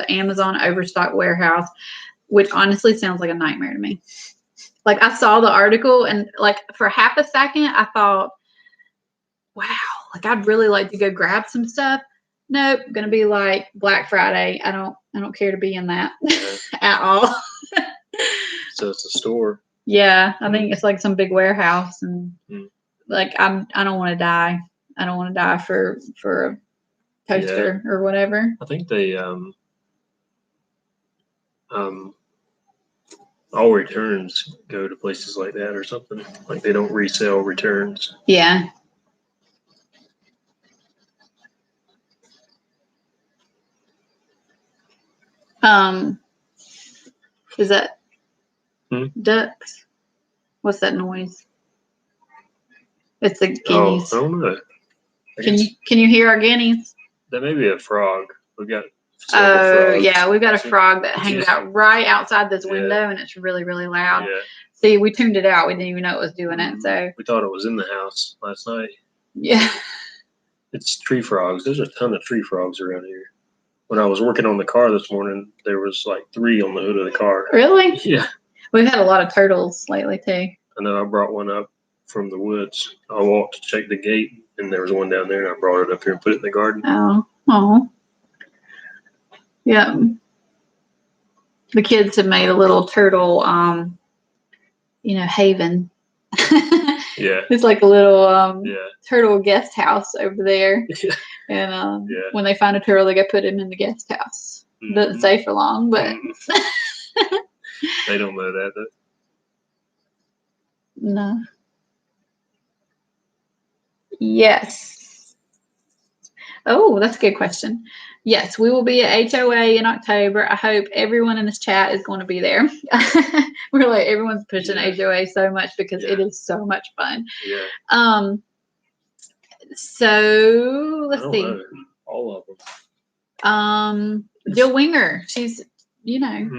Amazon overstock warehouse, which honestly sounds like a nightmare to me. Like I saw the article and like for half a second I thought, wow, like I'd really like to go grab some stuff. Nope, gonna be like Black Friday. I don't care to be in that at all. So it's a store. Yeah, I think it's like some big warehouse, and like I don't want to die. I don't want to die for a toaster or whatever. I think they all returns go to places like that or something. Like they don't resell returns. Yeah. Is that ducks? What's that noise? It's the guineas. Oh, I don't know. Can you hear our guineas? That may be a frog. We got frogs. Yeah, we've got a frog that hangs out right outside this window, and it's really, really loud. Yeah. See, we tuned it out. We didn't even know it was doing it. So we thought it was in the house last night. Yeah. It's tree frogs. There's a ton of tree frogs around here. When I was working on the car this morning, there was like 3 on the hood of the car. Really? Yeah. We've had a lot of turtles lately too. I know I brought one up from the woods. I walked to check the gate, and there was one down there, and I brought it up here and put it in the garden. Oh. Yeah. The kids have made a little turtle, haven. Yeah. It's like a little turtle guest house over there. Yeah. And when they find a turtle, they go put him in the guest house. Doesn't stay for long, but they don't know that though. No. Yes. Oh, that's a good question. Yes, we will be at HOA in October. I hope everyone in this chat is going to be there. We're like everyone's pushing HOA so much because it is so much fun. Yeah. So let's see. Know. All of them. Jill Winger. She's, yeah,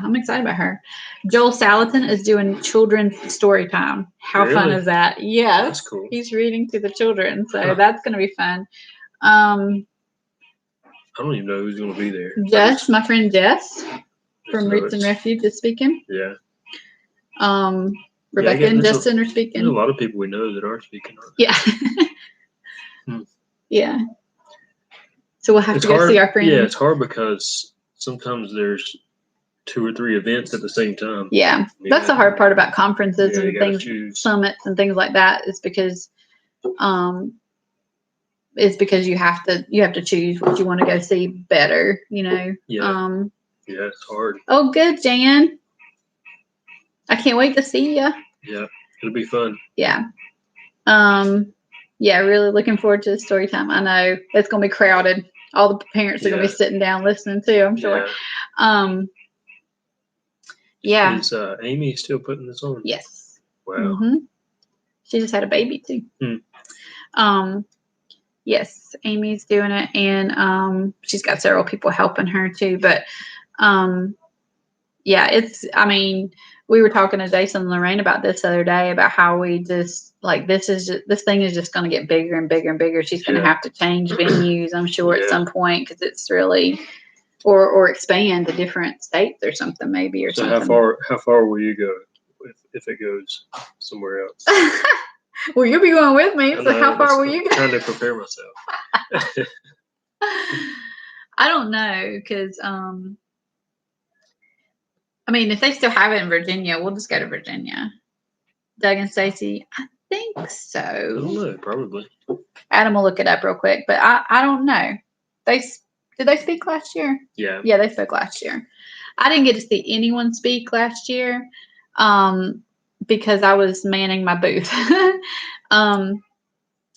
I'm excited about her. Joel Salatin is doing children's story time. How fun is that? Yeah, that's cool. He's reading to the children, so that's going to be fun. I don't even know who's going to be there. Jess, my friend Jess from Roots and Refuge is speaking. Yeah. Rebecca and Justin are speaking. There's a lot of people we know that are speaking. Yeah. Yeah. So we'll have to go see our friends. Yeah, it's hard because sometimes there's 2 or 3 events at the same time. Yeah, that's the hard part about conferences and things, summits and things like that, is because you have to choose what you want to go see better, Yeah. Yeah, it's hard. Oh, good, Jan. I can't wait to see you. Yeah, it'll be fun. Yeah. Yeah, really looking forward to the story time. I know it's going to be crowded. All the parents are going to be sitting down listening too, I'm sure. Yeah. Is Amy still putting this on? Yes. Wow. Mm-hmm. She just had a baby too. Yes, Amy's doing it, and she's got several people helping her too. But yeah, we were talking to Jason and Lorraine about this the other day about how we just like this thing is just going to get bigger and bigger and bigger. She's going to have to change venues, I'm sure, at some point because it's really or expand to different states or something maybe or So something. how far will you go if it goes somewhere else? Well, you'll be going with me. I So know, how far will I'm you go? trying to prepare myself. I don't know because I mean, if they still have it in Virginia, we'll just go to Virginia. Doug and Stacy, I think I don't so. know, probably. Adam will look it up real quick, but I don't know. Did they speak last year? Yeah. Yeah, they spoke last year. I didn't get to see anyone speak last year because I was manning my booth.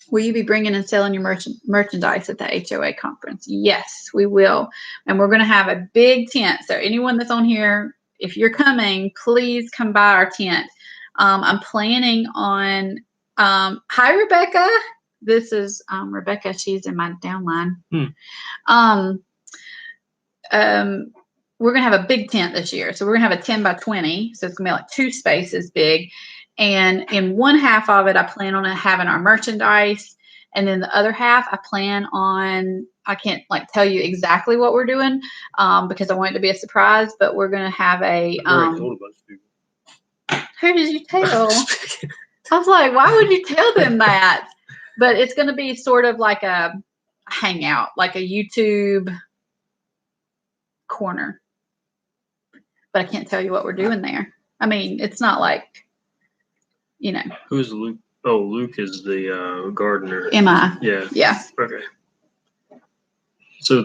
Will you be bringing and selling your merchandise at the HOA conference? Yes, we will. And we're going to have a big tent. So anyone that's on here, if you're coming, please come by our tent. I'm planning on, hi, Rebecca. This is Rebecca. She's in my downline. We're going to have a big tent this year. So we're going to have a 10 by 20. So it's going to be like 2 spaces big. And in one half of it, I plan on having our merchandise. And then the other half, I plan on, I can't like tell you exactly what we're doing because I want it to be a surprise, but we're going to have a. Told a bunch of people. Who did you tell? I was like, why would you tell them that? But it's going to be sort of like a hangout, like a YouTube corner. But I can't tell you what we're doing there. I mean, it's not like, you know. Who's Luke? Oh, Luke is the gardener. Am I? Yeah. Yeah. Okay. So I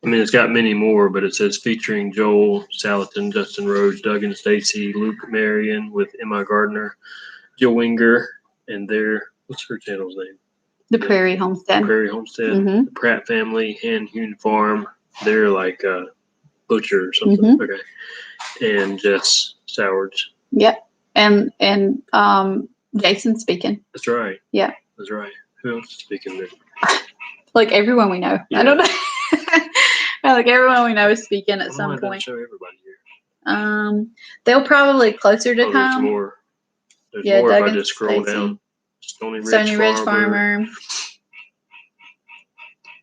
mean, it's got many more, but it says featuring Joel Salatin, Justin Rhodes, Doug and Stacy, Luke Marion with Emma Gardner, Jill Winger, and what's her channel's name? The Prairie Homestead. Prairie Homestead. Mm-hmm. The Pratt family, Hand Hewn Farm. They're like a butcher or something. Mm-hmm. Okay. And Jess Sowards. Yep. And Jason's speaking. That's right. Yeah. That's right. Who else is speaking there? Like everyone we know. Yeah. I don't know. Like everyone we know is speaking at some point. Show everybody here. They'll probably closer to There's come. more. There's Yeah, more Doug if I and just scroll Stacy. down. Stony Ridge Farmer.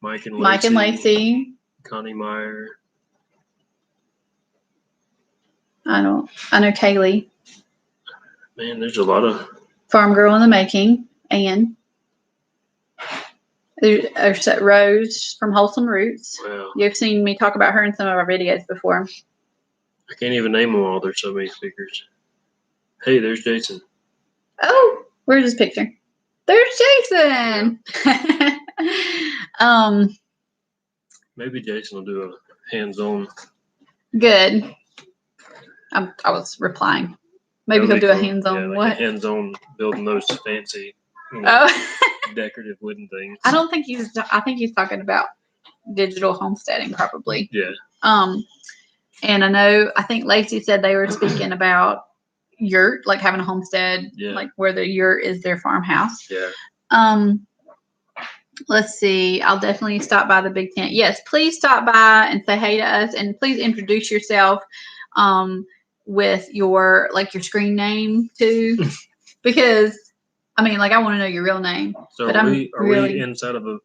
Mike and Lacey. Connie Meyer. I know Kaylee. Man, there's a lot of Farm Girl in the Making. Ann. There's Rose from Wholesome Roots. wow. You've seen me talk about her in some of our videos before. I can't even name them all. There's so many speakers. Hey, there's Jason. Oh, where's his picture? There's Jason. Yeah. Maybe Jason will do a hands-on. Good. I was replying. Maybe he'll do a hands-on like what? a hands-on building those fancy, decorative wooden things. I think he's talking about digital homesteading probably. Yeah. And I think Lacey said they were speaking about yurt, like having a homestead, like where the yurt is their farmhouse. Yeah. Let's see. I'll definitely stop by the big tent. Yes, please stop by and say hey to us, and please introduce yourself with your screen name too, because I mean, like I want to know your real name. So but are we inside of a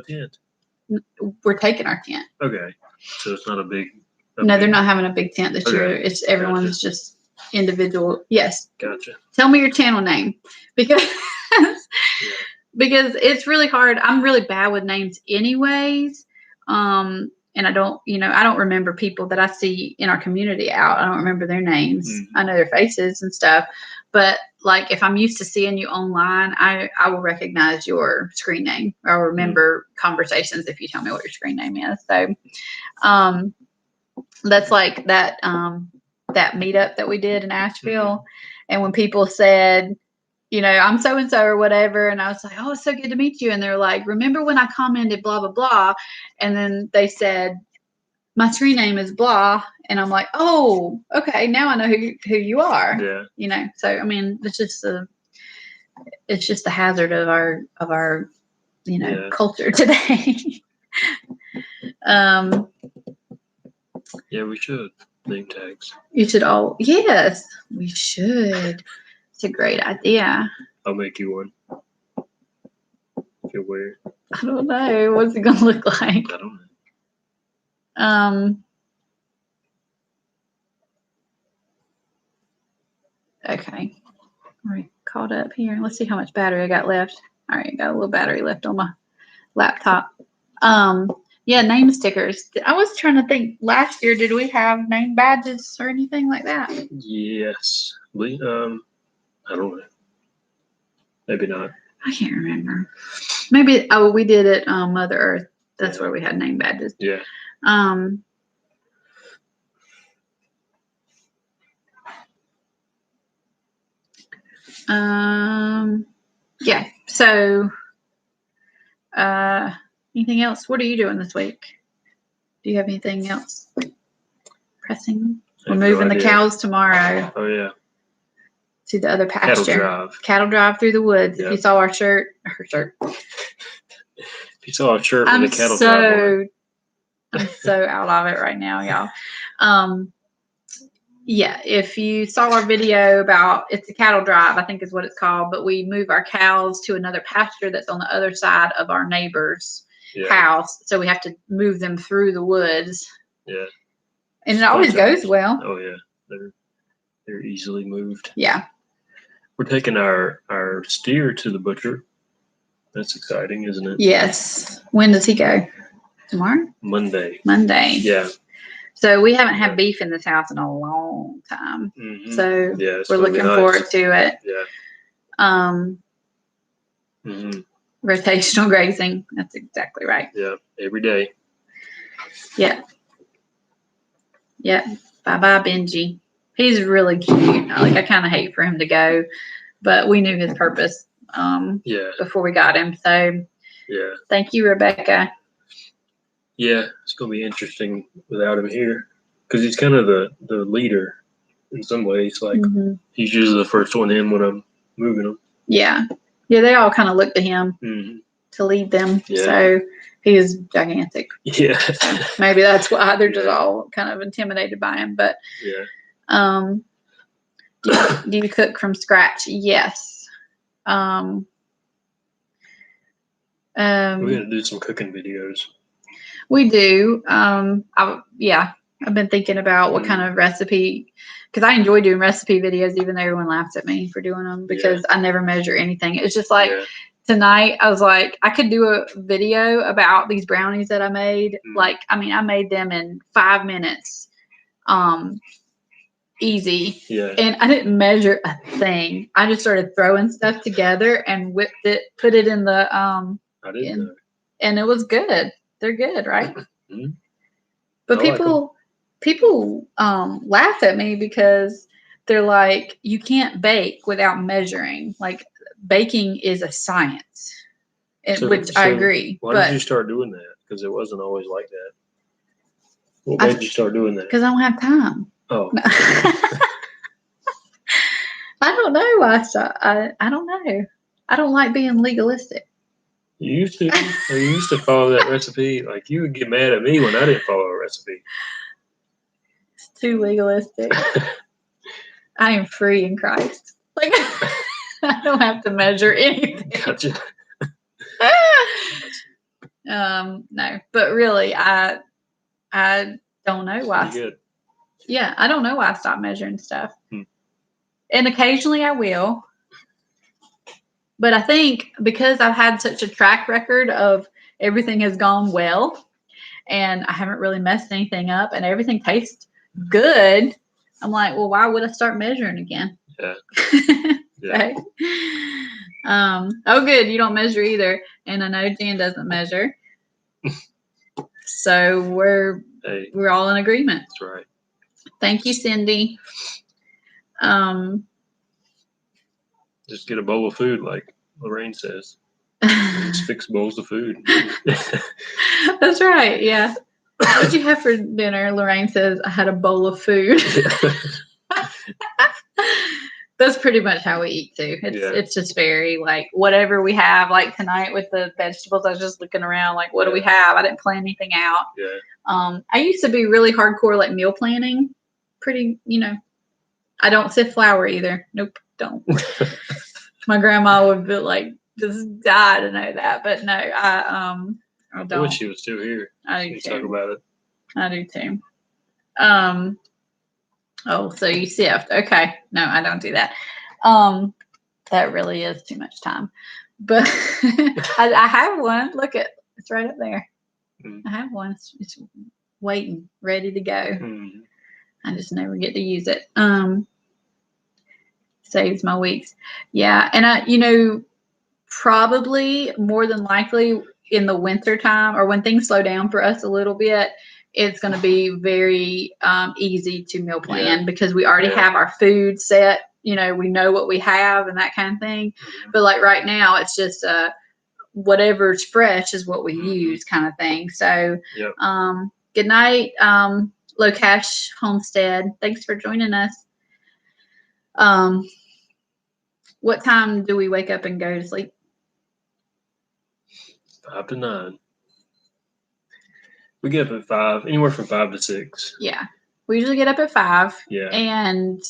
tent? We're taking our tent. Okay, so it's not a big. No, they're not having a big tent this year. It's everyone's just individual. Yes. Gotcha. Tell me your channel name because because it's really hard. I'm really bad with names anyways. And I don't remember people that I see in our community out. I don't remember their names. Mm-hmm. I know their faces and stuff. But like if I'm used to seeing you online, I will recognize your screen name. I'll remember conversations if you tell me what your screen name is. So that's like that meetup that we did in Asheville. And when people said, I'm so-and-so or whatever. And I was like, oh, it's so good to meet you. And they're like, remember when I commented blah, blah, blah. And then they said, my screen name is blah. And I'm like, oh, okay. Now I know who you are. Yeah. So, I mean, it's just the hazard of our culture today. Yeah, we should. name tags. You should all. Yes, we should. It's a great idea. I'll make you one. If you're weird. I don't know. What's it gonna look like? I don't know. Okay. All right, caught up here. Let's see how much battery I got left. All right, got a little battery left on my laptop. Yeah, name stickers. I was trying to think. Last year, did we have name badges or anything like that? Yes. I don't know. Maybe not. I can't remember. Maybe. Oh, we did it. Mother Earth. That's where we had name badges. Yeah. Yeah. So, anything else? What are you doing this week? Do you have anything else pressing? I We're have no moving the idea. cows tomorrow Oh yeah. to the other Cattle pasture. drive. Cattle drive through the woods. If Yep. you saw our shirt, her shirt. If you saw a shirt with a cattle drive on it. I'm so out of it right now, y'all. Yeah, if you saw our video about it's a cattle drive, I think is what it's called, but we move our cows to another pasture that's on the other side of our neighbor's house. So we have to move them through the woods. Yeah. And it always goes well. Oh yeah. They're easily moved. Yeah. We're taking our steer to the butcher. That's exciting, isn't it? Yes. When does he go? Tomorrow? Monday. Yeah. So we haven't had beef in this house in a long time. Mm-hmm. So yeah, we're looking forward to it. Yeah. Rotational grazing. That's exactly right. Yeah. Every day. Yeah. Yeah. Bye-bye, Benji. He's really cute. I kind of hate for him to go, but we knew his purpose before we got him. So yeah. Thank you, Rebecca. Yeah, it's going to be interesting without him here because he's kind of the leader in some ways. Like he's usually the first one in when I'm moving them. Yeah. Yeah, they all kind of look to him to lead them. Yeah. So he is gigantic. Yeah. Maybe that's why they're just all kind of intimidated by him. But yeah. Do you cook from scratch? Yes. We're going to do some cooking videos. We do. I've been thinking about what kind of recipe, because I enjoy doing recipe videos, even though everyone laughs at me for doing them because I never measure anything. It's just like tonight, I was like, I could do a video about these brownies that I made. Like, I made them in 5 minutes. Easy. Yeah. And I didn't measure a thing. I just started throwing stuff together and whipped it, put it in the, I didn't know. And it was good. They're good, right? Mm-hmm. But people laugh at me because they're like, you can't bake without measuring. Like baking is a science, which I agree. Why did you start doing that? Because it wasn't always like that. What made you start doing that? Because I don't have time. Oh. I don't know why I stopped. I don't know. I don't like being legalistic. You used to. You used to follow that recipe. Like you would get mad at me when I didn't follow a recipe. It's too legalistic. I am free in Christ. Like I don't have to measure anything. Gotcha. No, but really, I don't know why. Good. Yeah, I don't know why I stopped measuring stuff. And occasionally I will. But I think because I've had such a track record of everything has gone well and I haven't really messed anything up and everything tastes good, I'm like, well, why would I start measuring again? Yeah. Yeah. Oh, good. You don't measure either. And I know Jan doesn't measure. So we're all in agreement. That's right. Thank you, Cindy. Just get a bowl of food, like Lorraine says. Just fix bowls of food. That's right. Yeah. What did you have for dinner? Lorraine says, I had a bowl of food. That's pretty much how we eat too. It's just very like whatever we have. Like tonight with the vegetables, I was just looking around like, what do we have? I didn't plan anything out. Yeah. I used to be really hardcore like meal planning. pretty, I don't sift flour either. Nope, don't. My grandma would be like, just die to know that. But no, I I don't. wish she was still here. I do She talk too. about it. I do too. Oh, so you sift. Okay. No, I don't do that. That really is too much time. But I have one. Look it's right up there. I have one. It's waiting, ready to go. I just never get to use it. Saves my weeks. Yeah. And I, probably more than likely in the winter time or when things slow down for us a little bit, it's going to be very easy to meal plan because we already have our food set. We know what we have and that kind of thing. But like right now, it's just whatever's fresh is what we use kind of thing. So good night, Low Cash Homestead. Thanks for joining us. What time do we wake up and go to sleep? 5 to 9. We get up at 5, anywhere from 5 to 6. Yeah. We usually get up at 5. Yeah. And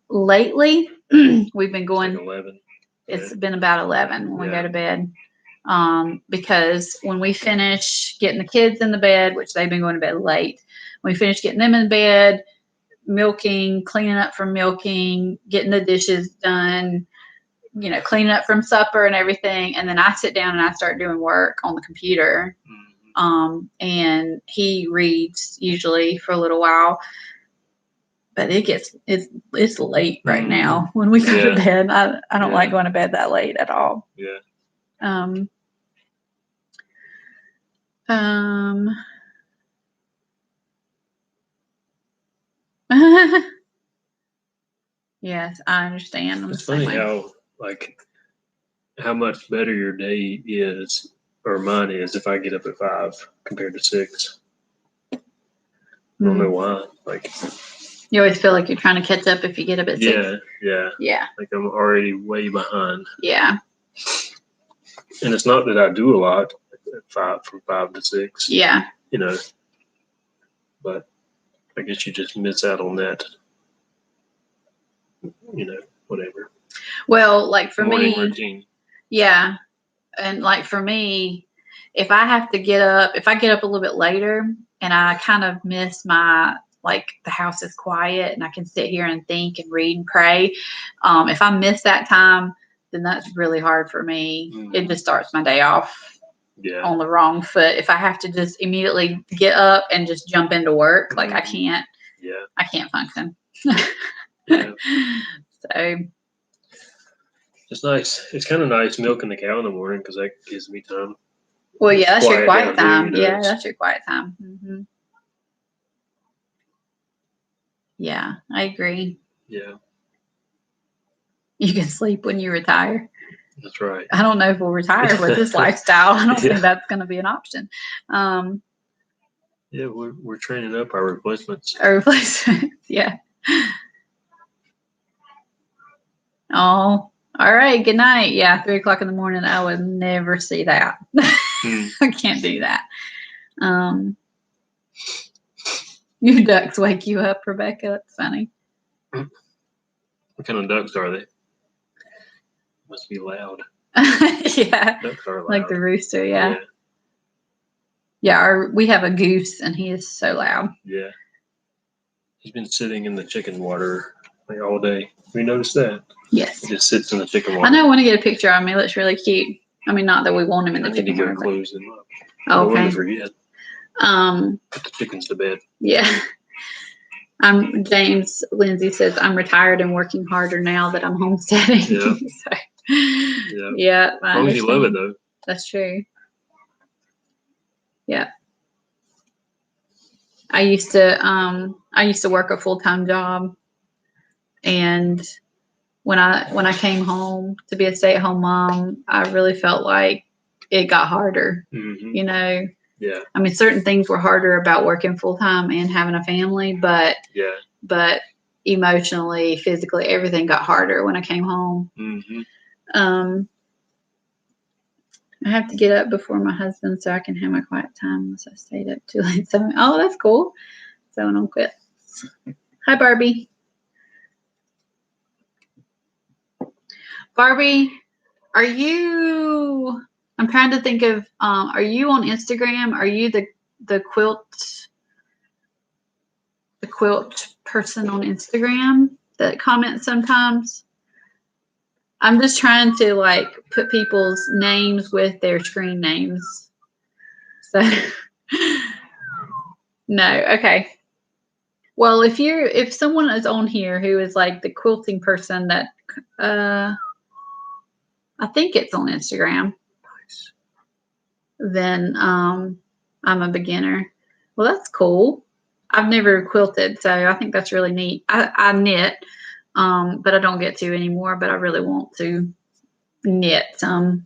lately, we've been going. Like 11. It's been about 11 when we go to bed. Because when we finish getting the kids in the bed, which they've been going to bed late, when we finish getting them in bed, milking, cleaning up from milking, getting the dishes done, cleaning up from supper and everything. And then I sit down and I start doing work on the computer. And he reads usually for a little while, but it's late right now when we go to bed. I don't like going to bed that late at all. Yeah. Yes, I understand. It's funny how much better your day is, or mine is, if I get up at 5 compared to 6. I don't know why. You always feel like you're trying to catch up if you get up at 6. Yeah. Like I'm already way behind. Yeah. And it's not that I do a lot at from 5 to 6. Yeah. But I guess you just miss out on that. Whatever. Well, like for morning me, routine. Yeah. And like for me, if I get up a little bit later and I kind of miss my, the house is quiet and I can sit here and think and read and pray. If I miss that time, then that's really hard for me. It just starts my day off on the wrong foot. If I have to just immediately get up and just jump into work, I can't function. So it's nice. It's kind of nice milking the cow in the morning because that gives me time. Well, yeah, that's your quiet time. There, Yeah, that's your quiet time. Mm-hmm. Yeah, I agree. Yeah. You can sleep when you retire. That's right. I don't know if we'll retire with this lifestyle. I don't think that's going to be an option. Yeah, we're training up our replacements. Yeah. Oh, all right. Good night. Yeah, 3:00 in the morning. I would never see that. I can't do that. Your ducks wake you up, Rebecca. That's funny. What kind of ducks are they? Must be loud. Yeah. Ducks are loud. Like the rooster. Yeah. Yeah. We have a goose, and he is so loud. Yeah. He's been sitting in the chicken water all day. Have you noticed that? Yes. He just sits in the chicken water. I know. I want to get a picture of him. He looks really cute. I mean, not that we want him in the chicken water. I need to go close him up. Oh, okay. I forget. Put the chickens to bed. Yeah. James Lindsay says, I'm retired and working harder now that I'm homesteading. Yeah. Yeah. As long as you love it, though. That's true. Yeah. I used to work a full-time job, and when I came home to be a stay-at-home mom, I really felt like it got harder. Mm-hmm. Yeah. I mean, certain things were harder about working full-time and having a family, but emotionally, physically, everything got harder when I came home. Mm-hmm. I have to get up before my husband so I can have my quiet time unless I stayed up too late. So, oh, that's cool. So I don't quit. Hi, Barbie. Barbie, are you? I'm trying to think of. Are you on Instagram? Are you the quilt person on Instagram that comments sometimes? I'm just trying to like put people's names with their screen names. So no, okay. Well, if someone is on here who is like the quilting person that I think it's on Instagram, then I'm a beginner. Well, that's cool. I've never quilted, so I think that's really neat. I knit, but I don't get to anymore, but I really want to knit some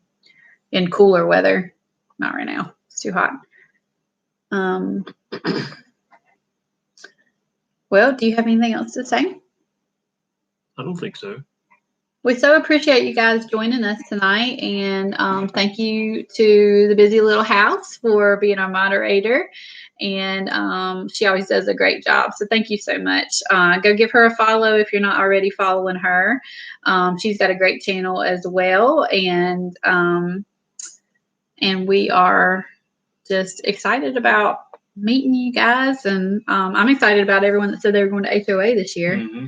in cooler weather. Not right now. It's too hot. Well, do you have anything else to say? I don't think so. We so appreciate you guys joining us tonight, and thank you to the Busy Little House for being our moderator. And she always does a great job. So thank you so much. Go give her a follow if you're not already following her. She's got a great channel as well, and we are just excited about meeting you guys. And I'm excited about everyone that said they were going to HOA this year. Mm-hmm.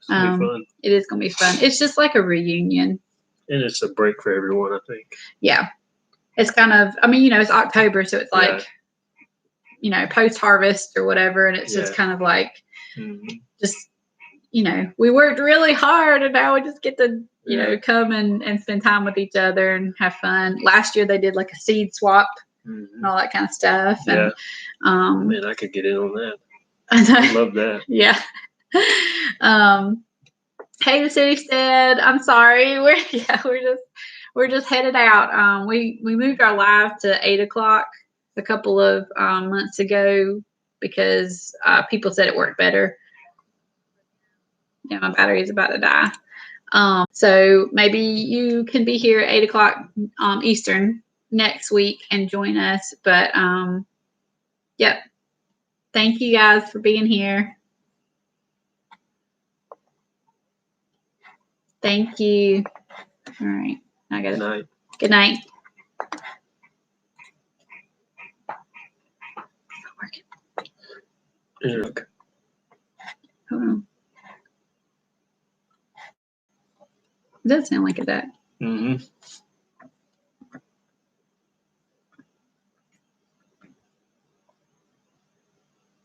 It's gonna be fun. It is going to be fun. It's just like a reunion. And it's a break for everyone, I think. Yeah. It's kind of, it's October, so it's like, post-harvest or whatever. And it's just kind of like, just, we worked really hard and now we just get to, come and spend time with each other and have fun. Last year they did like a seed swap and all that kind of stuff. Yeah. And, man, I could get in on that. I love that. Yeah. Hey, the city said, I'm sorry. We're just headed out. We moved our live to 8:00 a couple of months ago because people said it worked better. Yeah, my battery is about to die. So maybe you can be here at 8:00 Eastern next week and join us. But yep. Thank you guys for being here. Thank you. All right. I got it. Good night. Good night. It's not working. Yeah. Hold on. It does sound like it does. Mm-hmm.